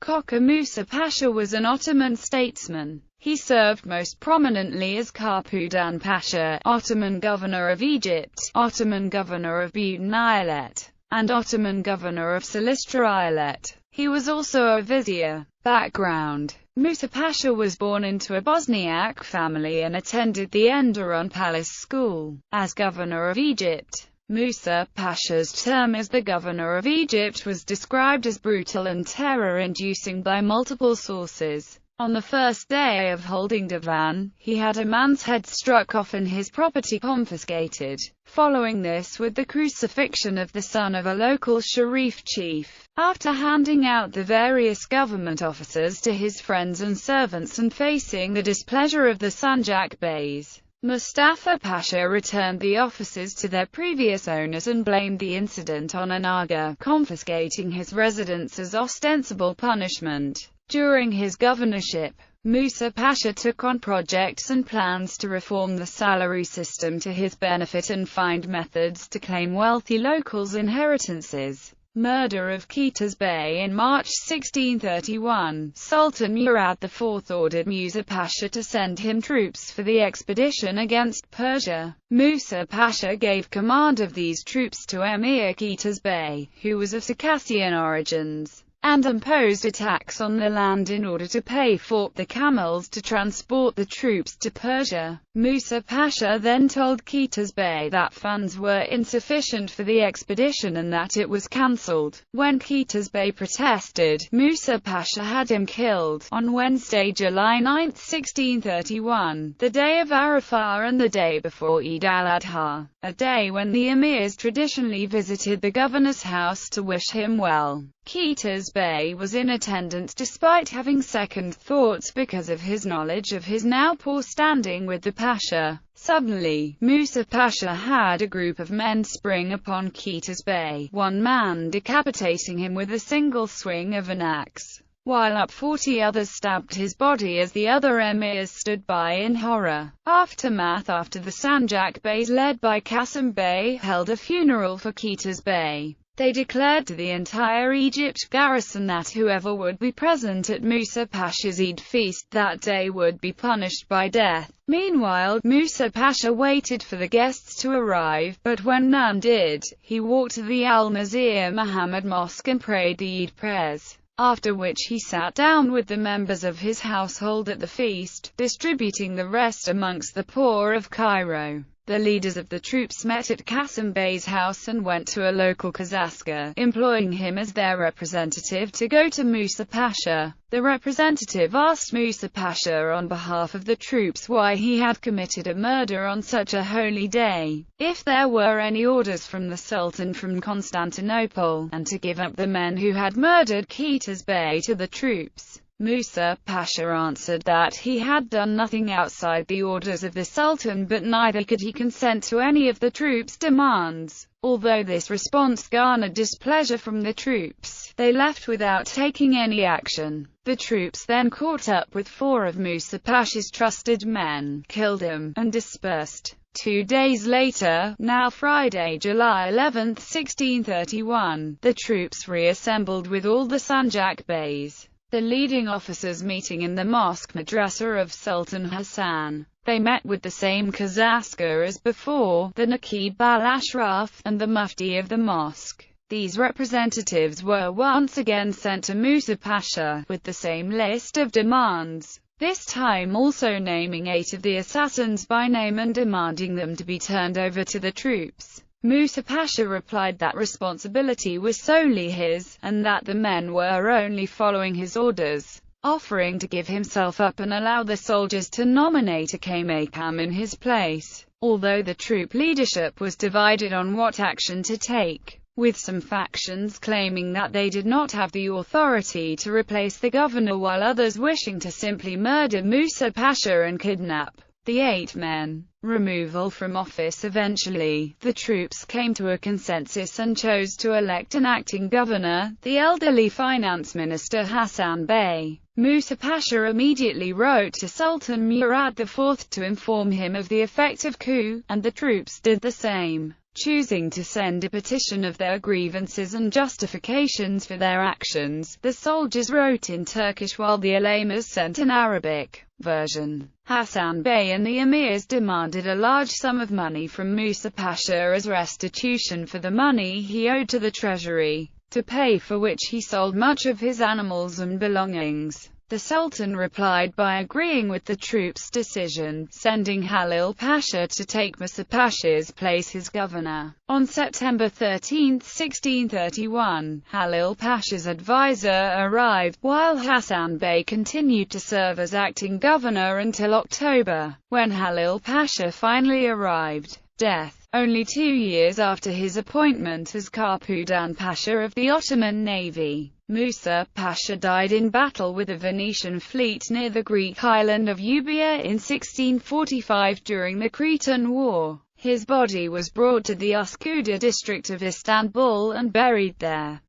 Koca Musa Pasha was an Ottoman statesman. He served most prominently as Capudan Pasha, Ottoman governor of Egypt, Ottoman governor of Buten Eyalet, and Ottoman governor of Silistra Eyalet. He was also a vizier. Background: Musa Pasha was born into a Bosniak family and attended the Enderun Palace School. As governor of Egypt, Musa Pasha's term as the governor of Egypt was described as brutal and terror-inducing by multiple sources. On the first day of holding Divan, he had a man's head struck off and his property confiscated. Following this with the crucifixion of the son of a local Sharif chief. After handing out the various government officers to his friends and servants and facing the displeasure of the Sanjak Beys, Mustafa Pasha returned the offices to their previous owners and blamed the incident on an aga, confiscating his residence as ostensible punishment. During his governorship, Musa Pasha took on projects and plans to reform the salary system to his benefit and find methods to claim wealthy locals' inheritances. Murder of Qituz Bey. In March 1631, Sultan Murad IV ordered Musa Pasha to send him troops for the expedition against Persia. Musa Pasha gave command of these troops to Emir Qituz Bey, who was of Circassian origins, and imposed a tax on the land in order to pay for the camels to transport the troops to Persia. Musa Pasha then told Qituz Bey that funds were insufficient for the expedition and that it was cancelled. When Qituz Bey protested, Musa Pasha had him killed. On Wednesday, July 9, 1631, the day of Arafah and the day before Eid al-Adha, a day when the emirs traditionally visited the governor's house to wish him well. Qituz Bey was in attendance despite having second thoughts because of his knowledge of his now poor standing with the Pasha. Suddenly, Musa Pasha had a group of men spring upon Qituz Bey, one man decapitating him with a single swing of an axe, while 40 others stabbed his body as the other emirs stood by in horror. Aftermath: after the Sanjak Beys led by Qasim Bey held a funeral for Qituz Bey, they declared to the entire Egypt garrison that whoever would be present at Musa Pasha's Eid feast that day would be punished by death. Meanwhile, Musa Pasha waited for the guests to arrive, but when none did, he walked to the Al-Nazir Muhammad Mosque and prayed the Eid prayers, after which he sat down with the members of his household at the feast, distributing the rest amongst the poor of Cairo. The leaders of the troops met at Qasim Bey's house and went to a local kazaska, employing him as their representative to go to Musa Pasha. The representative asked Musa Pasha on behalf of the troops why he had committed a murder on such a holy day, if there were any orders from the Sultan from Constantinople, and to give up the men who had murdered Qituz Bey to the troops. Musa Pasha answered that he had done nothing outside the orders of the Sultan, but neither could he consent to any of the troops' demands. Although this response garnered displeasure from the troops, they left without taking any action. The troops then caught up with 4 of Musa Pasha's trusted men, killed him, and dispersed. 2 days later, now Friday, July 11, 1631, the troops reassembled with all the Sanjak Beys, the leading officers meeting in the mosque madrasa of Sultan Hassan. They met with the same kazaska as before, the Naqib al-Ashraf, and the mufti of the mosque. These representatives were once again sent to Musa Pasha, with the same list of demands, this time also naming 8 of the assassins by name and demanding them to be turned over to the troops. Musa Pasha replied that responsibility was solely his, and that the men were only following his orders, offering to give himself up and allow the soldiers to nominate a Kaymakam in his place. Although the troop leadership was divided on what action to take, with some factions claiming that they did not have the authority to replace the governor while others wishing to simply murder Musa Pasha and kidnap the 8 men. Removal from office. Eventually, the troops came to a consensus and chose to elect an acting governor, the elderly finance minister Hassan Bey. Musa Pasha immediately wrote to Sultan Murad IV to inform him of the effective coup, and the troops did the same. choosing to send a petition of their grievances and justifications for their actions. The soldiers wrote in Turkish while the ulamas sent an Arabic version. Hasan Bey and the emirs demanded a large sum of money from Musa Pasha as restitution for the money he owed to the treasury, to pay for which he sold much of his animals and belongings. The Sultan replied by agreeing with the troops' decision, sending Halil Pasha to take Musa Pasha's place as governor. On September 13, 1631, Halil Pasha's advisor arrived, while Hasan Bey continued to serve as acting governor until October, when Halil Pasha finally arrived. Death. Only 2 years after his appointment as Capudan Pasha of the Ottoman Navy, Musa Pasha died in battle with a Venetian fleet near the Greek island of Euboea in 1645 during the Cretan War. His body was brought to the Üsküdar district of Istanbul and buried there.